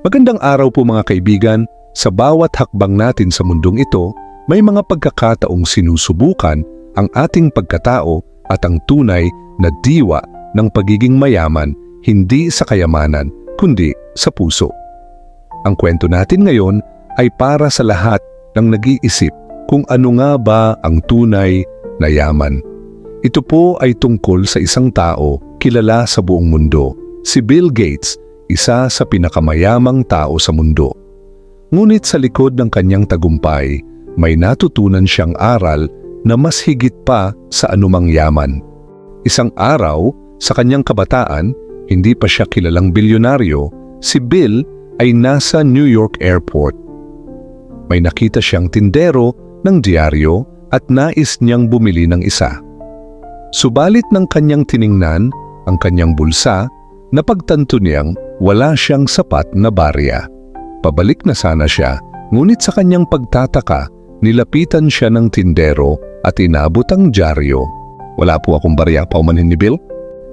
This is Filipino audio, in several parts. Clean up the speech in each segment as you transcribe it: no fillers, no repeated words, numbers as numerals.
Magandang araw po mga kaibigan. Sa bawat hakbang natin sa mundong ito, may mga pagkakataong sinusubukan ang ating pagkatao at ang tunay na diwa ng pagiging mayaman, hindi sa kayamanan, kundi sa puso. Ang kwento natin ngayon ay para sa lahat ng nag-iisip kung ano nga ba ang tunay na yaman. Ito po ay tungkol sa isang tao kilala sa buong mundo, si Bill Gates, isa sa pinakamayamang tao sa mundo. Ngunit sa likod ng kanyang tagumpay, may natutunan siyang aral na mas higit pa sa anumang yaman. Isang araw, sa kanyang kabataan, hindi pa siya kilalang bilyonaryo, si Bill ay nasa New York Airport. May nakita siyang tindero ng dyaryo at nais niyang bumili ng isa. Subalit ng kanyang tiningnan ang kanyang bulsa, napagtanto niyang wala siyang sapat na barya. Pabalik na sana siya, ngunit sa kanyang pagtataka, nilapitan siya ng tindero at inabot ang dyaryo. Wala po akong barya, paumanhin ni Bill.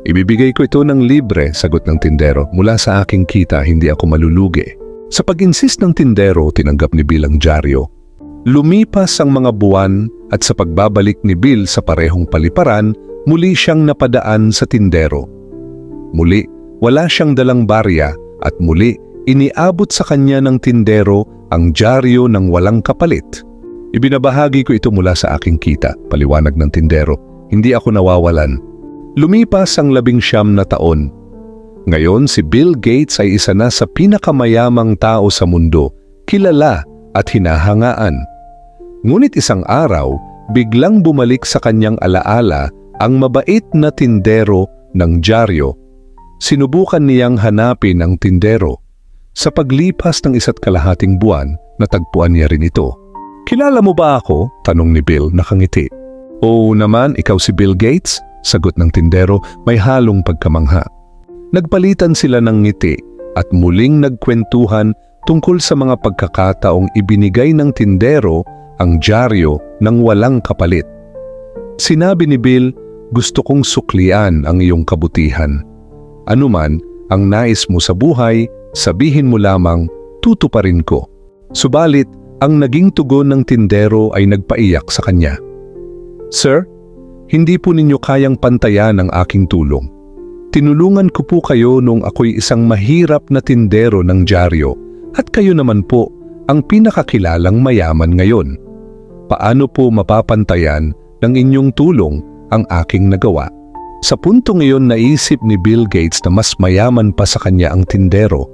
Ibibigay ko ito ng libre, sagot ng tindero. Mula sa aking kita, hindi ako malulugi. Sa pag-insist ng tindero, tinanggap ni Bill ang dyaryo. Lumipas ang mga buwan at sa pagbabalik ni Bill sa parehong paliparan, muli siyang napadaan sa tindero. Muli, wala siyang dalang barya at muli, iniabot sa kanya ng tindero ang dyaryo ng walang kapalit. Ibinabahagi ko ito mula sa aking kita, paliwanag ng tindero. Hindi ako nawawalan. Lumipas ang 19 na taon. Ngayon si Bill Gates ay isa na sa pinakamayamang tao sa mundo, kilala at hinahangaan. Ngunit isang araw, biglang bumalik sa kanyang alaala ang mabait na tindero ng dyaryo. Sinubukan niyang hanapin ang tindero. Sa paglipas ng 1.5 buwan, natagpuan niya rin ito. "Kilala mo ba ako?" tanong ni Bill nakangiti. "Oo naman, ikaw si Bill Gates?" sagot ng tindero may halong pagkamangha. Nagpalitan sila ng ngiti at muling nagkwentuhan tungkol sa mga pagkakataong ibinigay ng tindero ang dyaryo ng walang kapalit. Sinabi ni Bill, "Gusto kong suklian ang iyong kabutihan. Anuman ang nais mo sa buhay, sabihin mo lamang, tutuparin ko." Subalit, ang naging tugon ng tindero ay nagpaiyak sa kanya. "Sir, hindi po ninyo kayang pantayan ang aking tulong. Tinulungan ko po kayo nung ako'y isang mahirap na tindero ng dyaryo at kayo naman po ang pinakakilalang mayaman ngayon. Paano po mapapantayan ng inyong tulong ang aking nagawa?" Sa puntong iyon naisip ni Bill Gates na mas mayaman pa sa kanya ang tindero.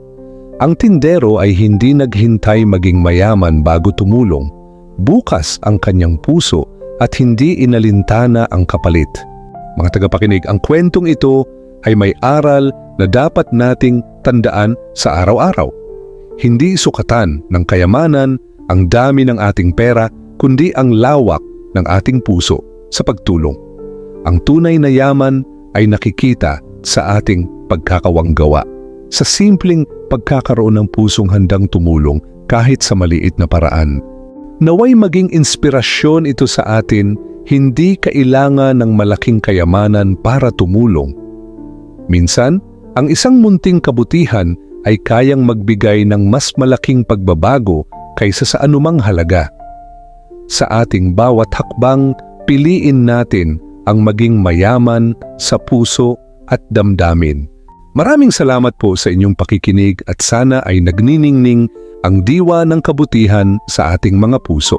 Ang tindero ay hindi naghintay maging mayaman bago tumulong. Bukas ang kanyang puso at hindi inalintana ang kapalit. Mga tagapakinig, ang kwentong ito ay may aral na dapat nating tandaan sa araw-araw. Hindi sukatan ng kayamanan ang dami ng ating pera, kundi ang lawak ng ating puso sa pagtulong. Ang tunay na yaman ay nakikita sa ating pagkakawanggawa, sa simpleng pagkakaroon ng pusong handang tumulong kahit sa maliit na paraan. Naway maging inspirasyon ito sa atin, hindi kailangan ng malaking kayamanan para tumulong. Minsan, ang isang munting kabutihan ay kayang magbigay ng mas malaking pagbabago kaysa sa anumang halaga. Sa ating bawat hakbang, piliin natin ang maging mayaman sa puso at damdamin. Maraming salamat po sa inyong pakikinig at sana ay nagniningning ang diwa ng kabutihan sa ating mga puso.